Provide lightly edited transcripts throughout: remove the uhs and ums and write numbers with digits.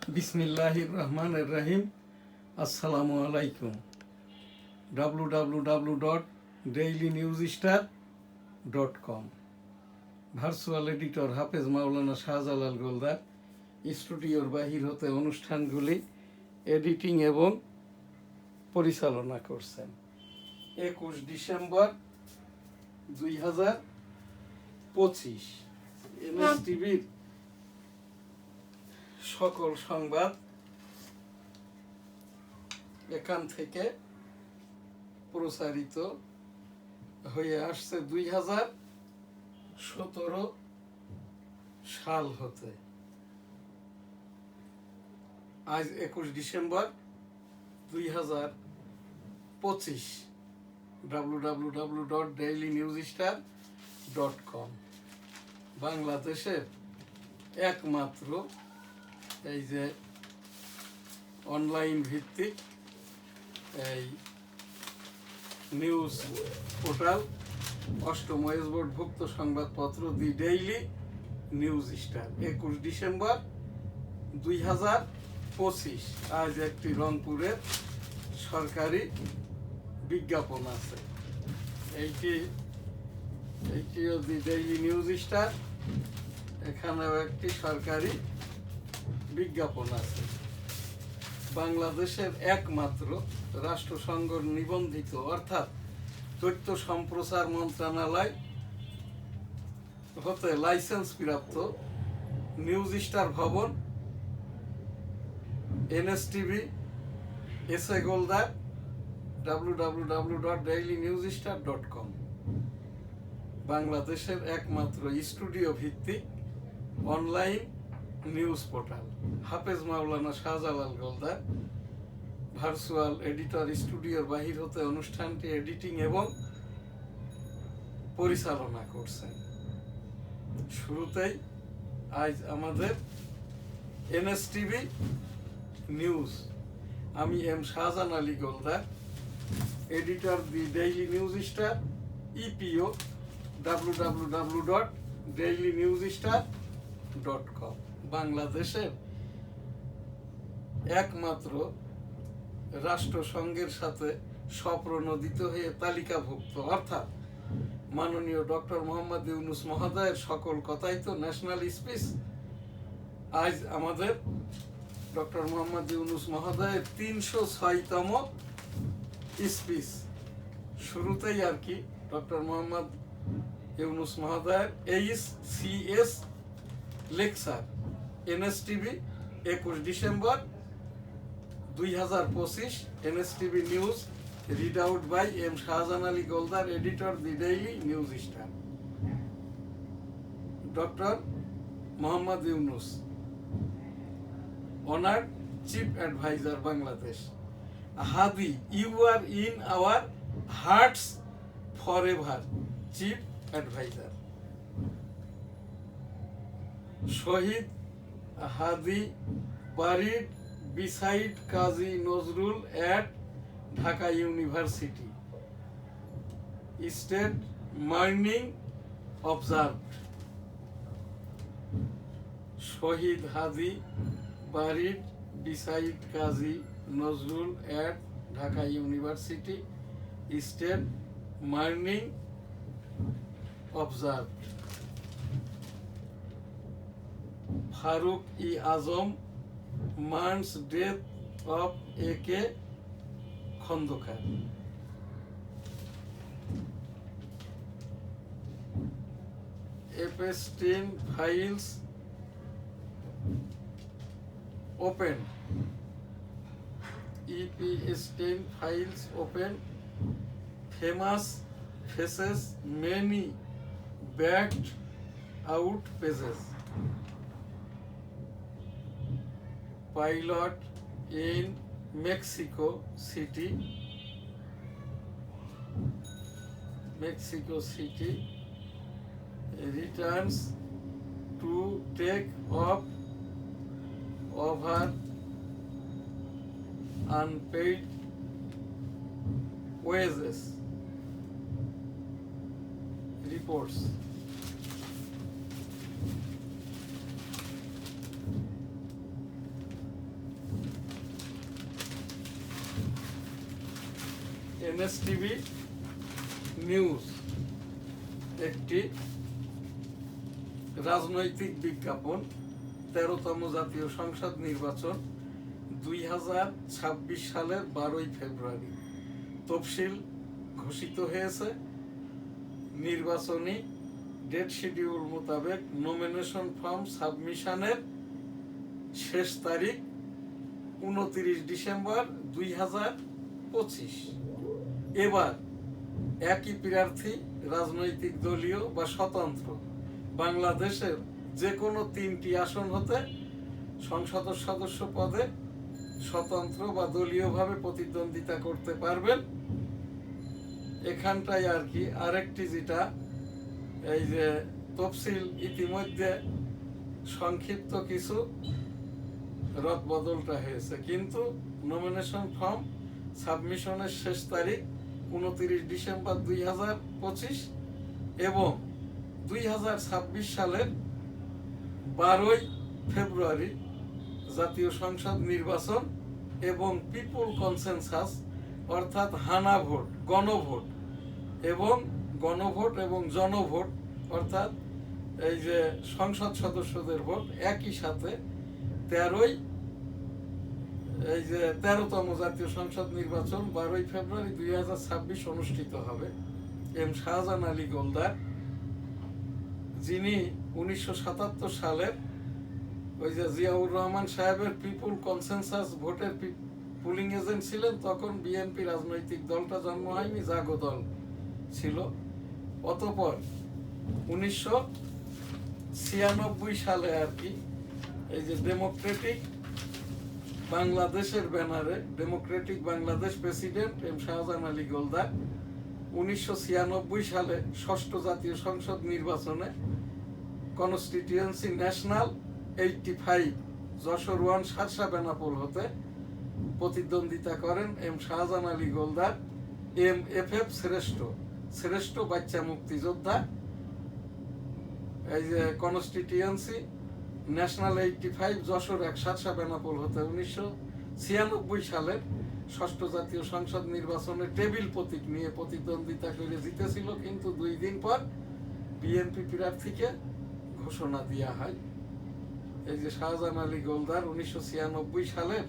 বিসমিল্লাহির রহমানির রহিম। আসসালামু আলাইকুম। www.dailynewsstar.com ভার্চুয়াল এডিটর হাফেজ মাওলানা শাহজালাল গোলদার স্টুডিওর বাহির হতে অনুষ্ঠানগুলি এডিটিং এবং পরিচালনা করছেন। 21 ডিসেম্বর 2025 এনএসটিভির সকল সংবাদ এখান থেকে প্রচারিত হয়ে আসছে 2017 সাল হতে। আজ 21 ডিসেম্বর 2025। www.dailynewsstar.com বাংলাদেশের একমাত্র এই যে অনলাইন ভিত্তিক এই নিউজ পোর্টাল, অষ্টম ওয়েজ বোর্ডভুক্ত সংবাদপত্র দি ডেইলি নিউজ স্টার। 21 ডিসেম্বর 2025। আজ একটি রংপুরের সরকারি বিজ্ঞাপন আছে। এইটিও দি ডেইলি নিউজ স্টার। এখানেও একটি সরকারি বিজ্ঞাপন আছে। বাংলাদেশের একমাত্র রাষ্ট্রসংঘ নিবন্ধিত অর্থাৎ তথ্য সম্প্রচার মন্ত্রণালয় হতে লাইসেন্স প্রাপ্ত নিউজ স্টার ভবন, এনএসটিভি, এস এ গোলদার, www.dailynewsstar.com বাংলাদেশের একমাত্র স্টুডিও ভিত্তিক অনলাইন নিউজ পোর্টাল হাফেজ মাওলানা শাহজালাল গোলদার ভার্চুয়াল এডিটর স্টুডিওর বাহির হতে অনুষ্ঠানটি এডিটিং এবং পরিচালনা করছেন। শুরুতেই আজ আমাদের এনএসটিভি নিউজ। আমি M Shahjan Ali Goldar, editor the daily news star, EPO www.dailynewsstar.com বাংলাদেশের একমাত্র রাষ্ট্রসংঘের সাথে স্বপ্রণোদিত হয়ে তালিকাভুক্ত অর্থাৎ মাননীয় ডক্টর মোহাম্মদ ইউনূস মহোদয়ের সকল কথাই তো ন্যাশনাল স্পিচ। আজ আমাদের ডক্টর মোহাম্মদ ইউনূস মহোদয়ের 306তম স্পিচ। শুরুতেই আর কি ডক্টর মোহাম্মদ ইউনূস মহোদয়ের HCS lecture, NSTV 21 December 2025। NSTV news read out by M Shahjan Ali Goldar, editor the daily news star. Doctor Mohammad Yunus, honoured chief adviser Bangladesh. Hadi, you are in our hearts forever, chief adviser. Shaheed Hadi buried beside Qazi Nazrul at Dhaka University. State mourning observed. Shahid Hadi buried beside Qazi Nazrul at Dhaka University. State mourning observed. Farooq-e-Azam mourns death of A.K. Khandekar. Epstein files open. Epstein files open. Famous faces many backed out pages. Pilot in Mexico City returns to take off over unpaid wages, reports. NSTV news একটি রাজনৈতিক বিজ্ঞাপন 13তম জাতীয় সংসদ নির্বাচন 2026 সালের 12 ফেব্রুয়ারি তফসিল ঘোষিত হয়েছে। নির্বাচনী ডেট শিডিউল মোতাবেক নমিনেশন ফর্ম সাবমিশনের শেষ তারিখ 29 ডিসেম্বর 2025। এবার একই প্রার্থী রাজনৈতিক দলীয় বা স্বতন্ত্র বাংলাদেশের যে কোনো 3টি আসন হতে সংসদ সদস্য পদে স্বতন্ত্র বা দলীয়ভাবে প্রতিদ্বন্দ্বিতা করতে পারবেন। এখানটায় আর কি আরেকটি যেটা এই যে তফসিল ইতিমধ্যে সংক্ষিপ্ত কিছু রদবদলটা হয়েছে, কিন্তু নমিনেশন ফর্ম সাবমিশনের শেষ তারিখ 29 ডিসেম্বর 2025 এবং 2026 সালের 12 ফেব্রুয়ারি জাতীয় সংসদ নির্বাচন এবং পিপুল কনসেনসাস অর্থাৎ হানা ভোট, গণভোট এবং জনভোট অর্থাৎ এই যে সংসদ সদস্যদের ভোট একই সাথে 13তম জাতীয় সংসদ নির্বাচন 12 ফেব্রুয়ারি 2026 অনুষ্ঠিত হবে। এম শাহজাহান আলী গোলদার, যিনি 1977 সালের ওই যে জিয়াউর রহমান সাহেবের পিপুল কনসেনসাস ভোটের পুলিং এজেন্ট ছিলেন, তখন বিএনপি রাজনৈতিক দলটা জন্ম হয়নি, জাগো দল ছিল। অতঃপর 1996 সালে আর কি এই যে ডেমোক্রেটিক বাংলাদেশের ব্যানারে democratic Bangladesh president M Shahjahan Ali Goldar 1996 সালে ষষ্ঠ জাতীয় সংসদ নির্বাচনে কনস্টিটিউয়েন্সি ন্যাশনাল 85 যশোর 1 সারসা বেনাপোল হতে প্রতিদ্বন্দ্বিতা করেন। এম শাহজাহান আলী গোলদার MFF শ্রেষ্ঠ বাচ্চা মুক্তিযোদ্ধা এই যে কনস্টিটিউয়েন্সি ন্যাশনাল 85 যশোর 1 সারসা বেনাপোল হতে 1996 সালের ষষ্ঠ জাতীয় সংসদ নির্বাচনে টেবিল প্রতীক নিয়ে প্রতিদ্বন্দ্বিতা করে জিতেছিল, কিন্তু 2 দিন পর বিএনপি প্রার্থীকে ঘোষণা দেওয়া হয়। এই যে শাহজাহান আলী গোলদার 1996 সালের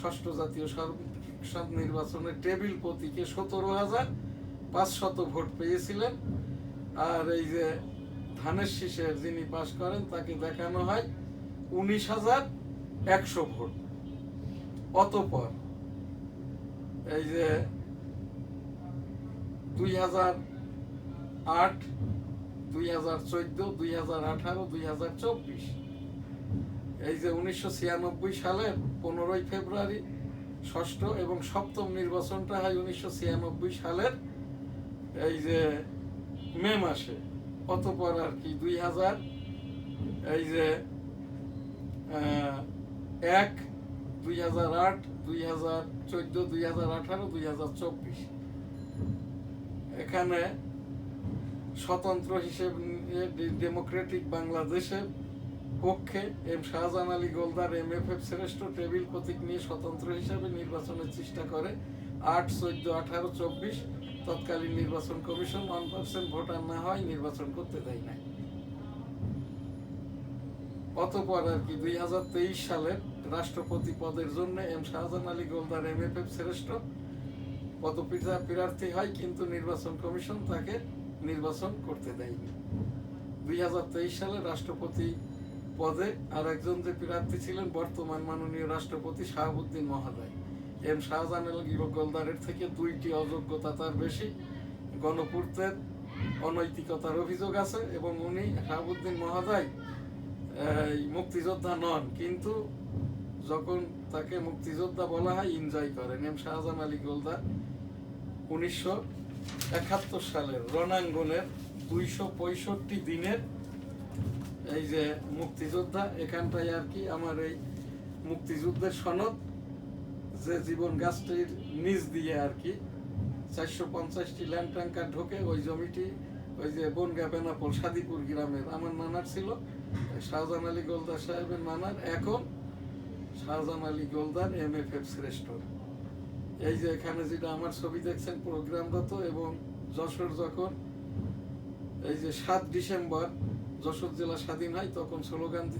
ষষ্ঠ জাতীয় সংসদ নির্বাচনে টেবিল প্রতীকে 17,500 ভোট পেয়েছিলেন, আর এই যে ধানের শীষের যিনি পাশ করেন তাকে দেখানো হয় 19,100 ভোট। অতঃপর এই যে 2008, 2014, 2018, 2024 এই যে 1996 সালের 15 ফেব্রুয়ারি ষষ্ঠ এবং সপ্তম নির্বাচনটা হয় 1996 সালের এই যে মে মাসে। অতঃপর আর কি 2000 এই যে 1, 2008, 2014, 2018, 2024 এখানে স্বতন্ত্র হিসেবে ডেমোক্রেটিক বাংলাদেশের পক্ষে এম শাহজাহান আলী গোলদার MFF শ্রেষ্ঠ টেবিল প্রতীক নিয়ে স্বতন্ত্র হিসেবে নির্বাচনের চেষ্টা করে। 8, 14, 18, 24 তৎকালীন নির্বাচন কমিশন 1% ভোটার না হয় নির্বাচন করতে দেয় নাই। অতঃপর আর কি 2023 সালের রাষ্ট্রপতি পদের জন্য এম শাহজাহান আলী গোলদার MFF শ্রেষ্ঠ পদপ্রার্থী হয়, কিন্তু নির্বাচন কমিশন তাকে নির্বাচন করতে দেয়নি। 2023 সালে রাষ্ট্রপতি পদে আর একজন যে প্রার্থী ছিলেন বর্তমান মাননীয় রাষ্ট্রপতি শাহাবুদ্দিন মহোদয়। এম শাহজাহান আলী গোলদারের থেকে 2টি অযোগ্যতা তার বেশি, গণপূর্তের অনৈতিকতার অভিযোগ আছে এবং উনি শাহাবুদ্দিন মহোদয় মুক্তিযোদ্ধা নন, কিন্তু যখন তাকে মুক্তিযোদ্ধা বলা হয় এনজয় করেন। এম শাহজাহান আলী গোলদার 1971 সালের রণাঙ্গনের 265 দিনের এই যে মুক্তিযোদ্ধা। এখানটায় আর কি আমার এই মুক্তিযুদ্ধের সনদ যে জীবন গাছটির নিচ দিয়ে আর কি 450টি ল্যান্ড ট্যাঙ্কার ঢোকে, ওই জমিটি ওই যে বনগা বেনাপোল সাদিপুর গ্রামের আমার নানার ছিল, শাহজাহান আলী গোলদার সাহেবের নানার। এখন শাহজাহান আলী গোলদার MFF শ্রেষ্ঠ এই যে এখানে যেটা আমার ছবি দেখছেন প্রোগ্রামরত, এবং যশোর যখন এই যে 7 ডিসেম্বর যশোর জেলা স্বাধীন হয় তখন স্লোগান